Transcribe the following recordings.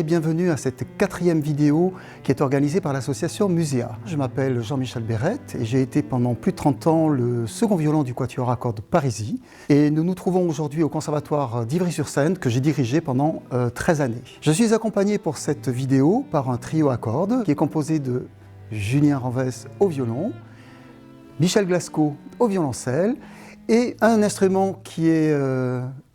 bienvenue à cette 4e vidéo qui est organisée par l'association Muséa. Je m'appelle Jean-Michel Bérette et j'ai été pendant plus de 30 ans le second violon du Quatuor à cordes Parisis. Et nous nous trouvons aujourd'hui au Conservatoire d'Ivry-sur-Seine que j'ai dirigé pendant 13 années. Je suis accompagné pour cette vidéo par un trio à cordes qui est composé de Julien Renves au violon, Michel Glasco au violoncelle et un instrument qui est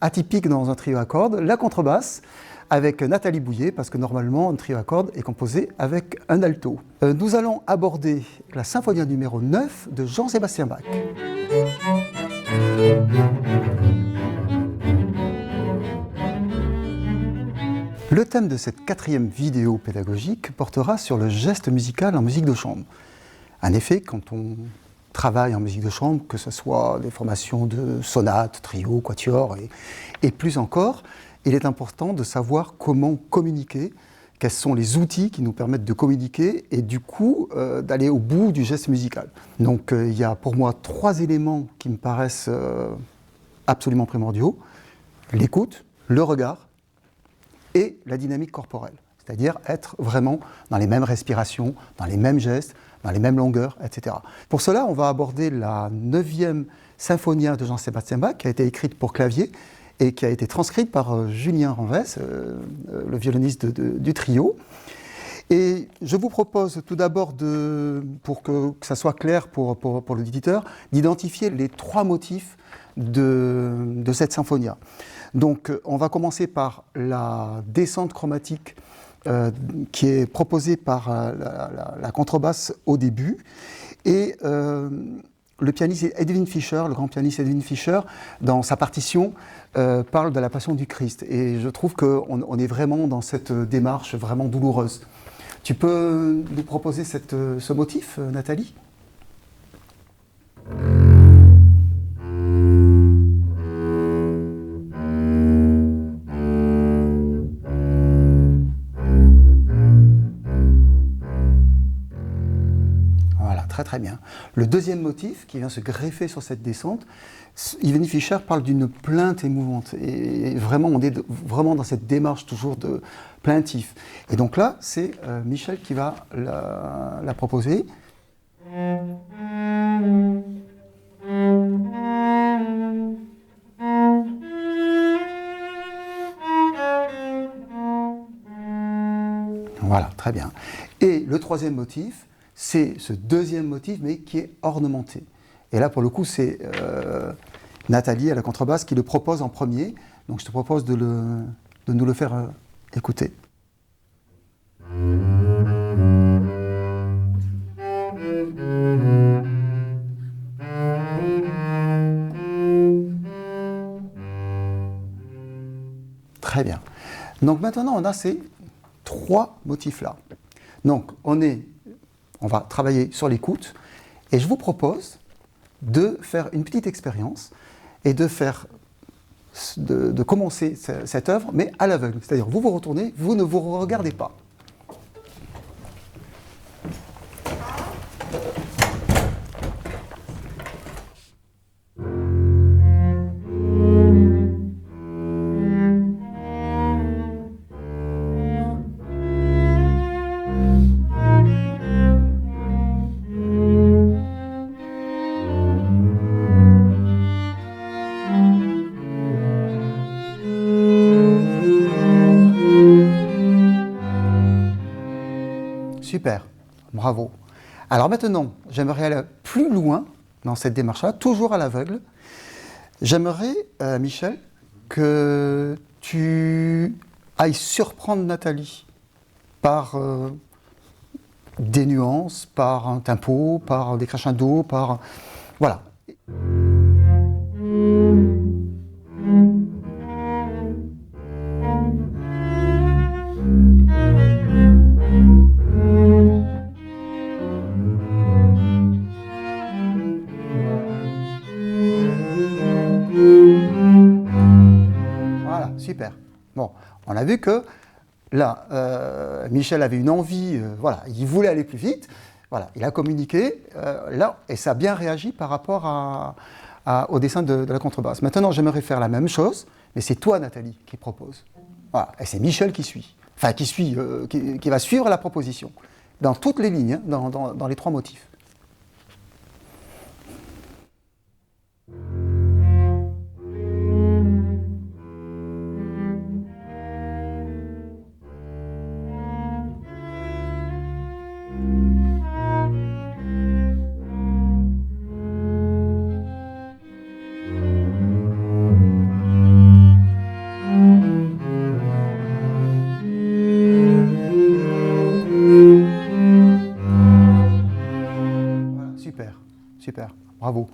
atypique dans un trio à cordes, la contrebasse, avec Nathalie Bouillet, parce que normalement un trio à cordes est composé avec un alto. Nous allons aborder la symphonie numéro 9 de Jean-Sébastien Bach. Le thème de cette 4e vidéo pédagogique portera sur le geste musical en musique de chambre. En effet, quand on travaille en musique de chambre, que ce soit des formations de sonates, trio, quatuor et plus encore, il est important de savoir comment communiquer, quels sont les outils qui nous permettent de communiquer et du coup d'aller au bout du geste musical. Donc il y a pour moi 3 éléments qui me paraissent absolument primordiaux: l'écoute, le regard et la dynamique corporelle. C'est-à-dire être vraiment dans les mêmes respirations, dans les mêmes gestes, dans les mêmes longueurs, etc. Pour cela, on va aborder la 9e Symphonia de Jean-Sébastien Bach, qui a été écrite pour clavier et qui a été transcrite par Julien Renves, le violoniste du trio. Et je vous propose tout d'abord, pour que ça soit clair pour l'auditeur, d'identifier les 3 motifs de cette symphonia. Donc on va commencer par la descente chromatique qui est proposée par la contrebasse au début. Et le pianiste Edwin Fischer, le grand pianiste Edwin Fischer, dans sa partition, parle de la Passion du Christ. Et je trouve qu'on est vraiment dans cette démarche vraiment douloureuse. Tu peux nous proposer ce motif, Nathalie ? Très bien. Le deuxième motif qui vient se greffer sur cette descente, Edwin Fischer parle d'une plainte émouvante. Et vraiment, on est vraiment dans cette démarche toujours de plaintif. Et donc là, c'est Michel qui va la proposer. Voilà, très bien. Et le troisième motif, c'est ce deuxième motif, mais qui est ornementé. Et là, pour le coup, c'est Nathalie à la contrebasse qui le propose en premier. Donc, je te propose de nous le faire écouter. Très bien. Donc, maintenant, on a ces 3 motifs-là. Donc, on va travailler sur l'écoute et je vous propose de faire une petite expérience et de commencer cette œuvre, mais à l'aveugle. C'est-à-dire, vous vous retournez, vous ne vous regardez pas. Super, bravo. Alors maintenant, j'aimerais aller plus loin dans cette démarche-là, toujours à l'aveugle. J'aimerais, Michel, que tu ailles surprendre Nathalie par des nuances, par un tempo, par des crescendos, par... Voilà. Super. Bon, on a vu que là, Michel avait une envie, voilà, il voulait aller plus vite, voilà, il a communiqué, là, et ça a bien réagi par rapport au dessin de la contrebasse. Maintenant, j'aimerais faire la même chose, mais c'est toi, Nathalie, qui propose. Voilà, et c'est Michel qui suit. enfin qui va suivre la proposition, dans toutes les lignes, hein, dans les 3 motifs. Super, bravo.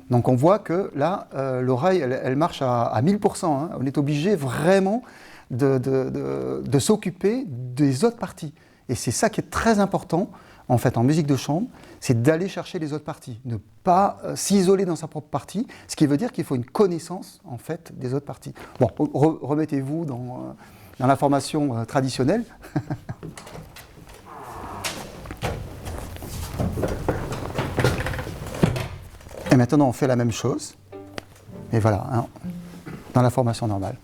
Donc on voit que là, l'oreille, elle marche à 1000%. Hein. On est obligé vraiment de s'occuper des autres parties. Et c'est ça qui est très important, en fait, en musique de chambre, c'est d'aller chercher les autres parties, ne pas s'isoler dans sa propre partie, ce qui veut dire qu'il faut une connaissance, en fait, des autres parties. Bon, remettez-vous dans la formation traditionnelle. Et maintenant, on fait la même chose. Et voilà, hein, dans la formation normale.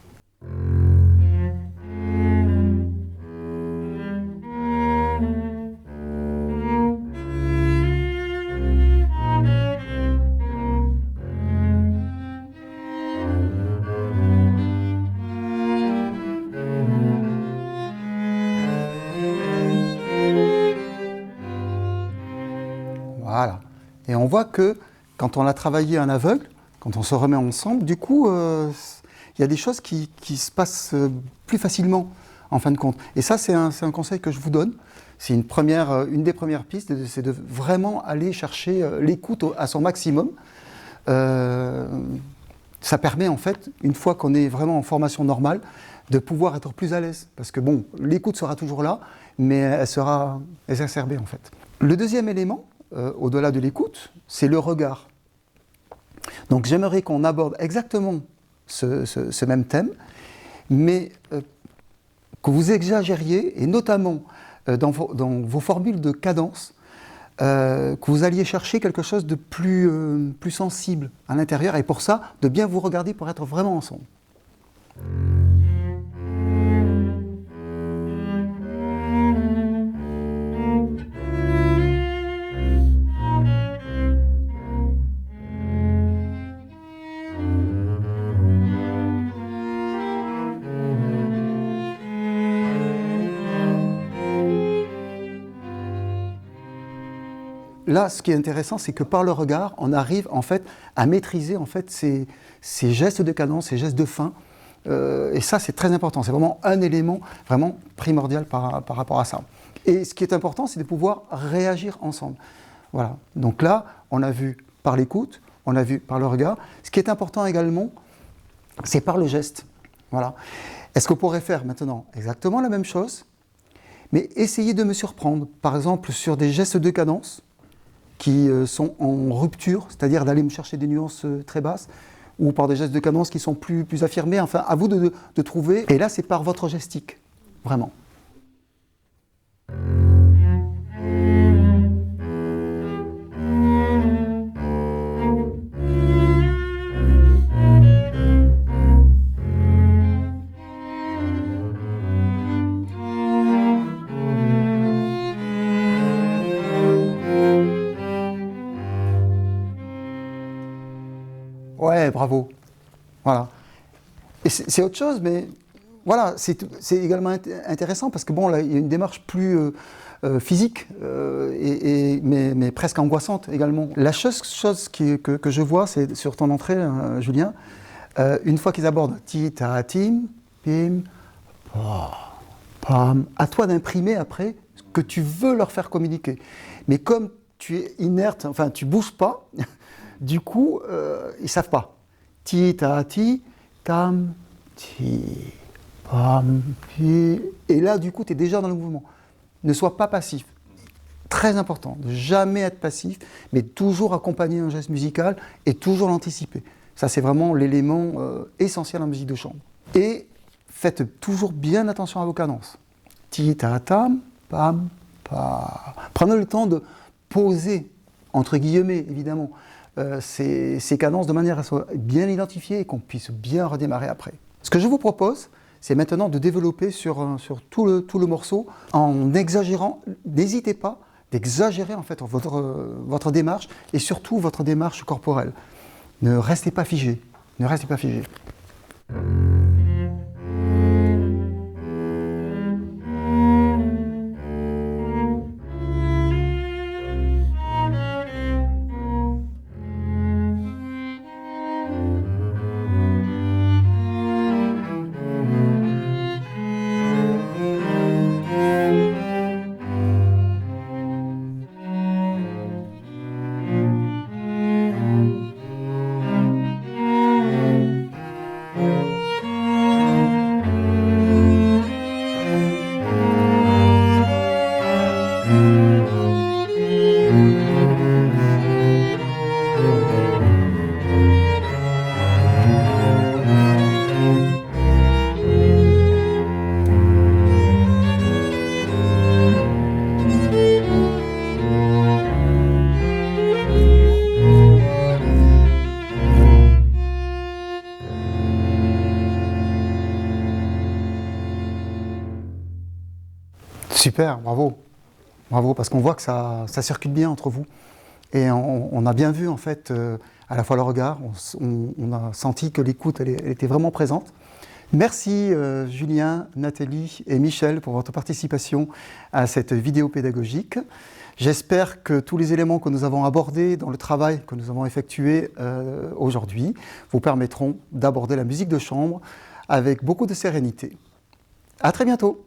Voilà. Et on voit que quand on a travaillé un aveugle, quand on se remet ensemble, du coup, il y a des choses qui se passent plus facilement, en fin de compte. Et ça, c'est un conseil que je vous donne. C'est une des premières pistes, c'est de vraiment aller chercher l'écoute à son maximum. Ça permet, en fait, une fois qu'on est vraiment en formation normale, de pouvoir être plus à l'aise. Parce que, bon, l'écoute sera toujours là, mais elle sera exacerbée, en fait. Le deuxième élément, au-delà de l'écoute, c'est le regard. Donc j'aimerais qu'on aborde exactement ce même thème, mais que vous exagériez, et notamment dans vos formules de cadence, que vous alliez chercher quelque chose de plus sensible à l'intérieur, et pour ça, de bien vous regarder pour être vraiment ensemble. Là, ce qui est intéressant, c'est que par le regard, on arrive en fait à maîtriser en fait ces gestes de cadence, ces gestes de fin. Et ça, c'est très important. C'est vraiment un élément vraiment primordial par rapport à ça. Et ce qui est important, c'est de pouvoir réagir ensemble. Voilà. Donc là, on a vu par l'écoute, on a vu par le regard. Ce qui est important également, c'est par le geste. Voilà. Est-ce qu'on pourrait faire maintenant exactement la même chose, mais essayer de me surprendre, par exemple, sur des gestes de cadence qui sont en rupture, c'est-à-dire d'aller me chercher des nuances très basses, ou par des gestes de cadence qui sont plus affirmés. Enfin, à vous de trouver. Et là, c'est par votre gestique, vraiment. Ouais, bravo. Voilà. Et c'est autre chose, mais voilà, c'est également intéressant parce que bon, là, il y a une démarche plus physique, mais presque angoissante également. La chose que je vois, c'est sur ton entrée, Julien, une fois qu'ils abordent ti, ta, tim, pim, pa, pam, à toi d'imprimer après ce que tu veux leur faire communiquer. Mais comme tu es inerte, enfin, tu bouges pas. Du coup, ils ne savent pas. Ti, ta, ti, tam, ti, pam, pi. Et là, du coup, tu es déjà dans le mouvement. Ne sois pas passif. Très important, de jamais être passif, mais toujours accompagner un geste musical et toujours l'anticiper. Ça, c'est vraiment l'élément essentiel en musique de chambre. Et faites toujours bien attention à vos cadences. Ti, ta, tam, pam, pa. Prenez le temps de poser, entre guillemets, évidemment, ces cadences de manière à soit bien identifiées et qu'on puisse bien redémarrer après. Ce que je vous propose, c'est maintenant de développer sur tout le morceau en exagérant. N'hésitez pas d'exagérer en fait votre démarche et surtout votre démarche corporelle. Ne restez pas figé. Ne restez pas figé. Super, bravo. Bravo, parce qu'on voit que ça circule bien entre vous. Et on a bien vu, en fait, à la fois le regard, on a senti que l'écoute, elle était vraiment présente. Merci Julien, Nathalie et Michel pour votre participation à cette vidéo pédagogique. J'espère que tous les éléments que nous avons abordés dans le travail que nous avons effectué aujourd'hui vous permettront d'aborder la musique de chambre avec beaucoup de sérénité. À très bientôt.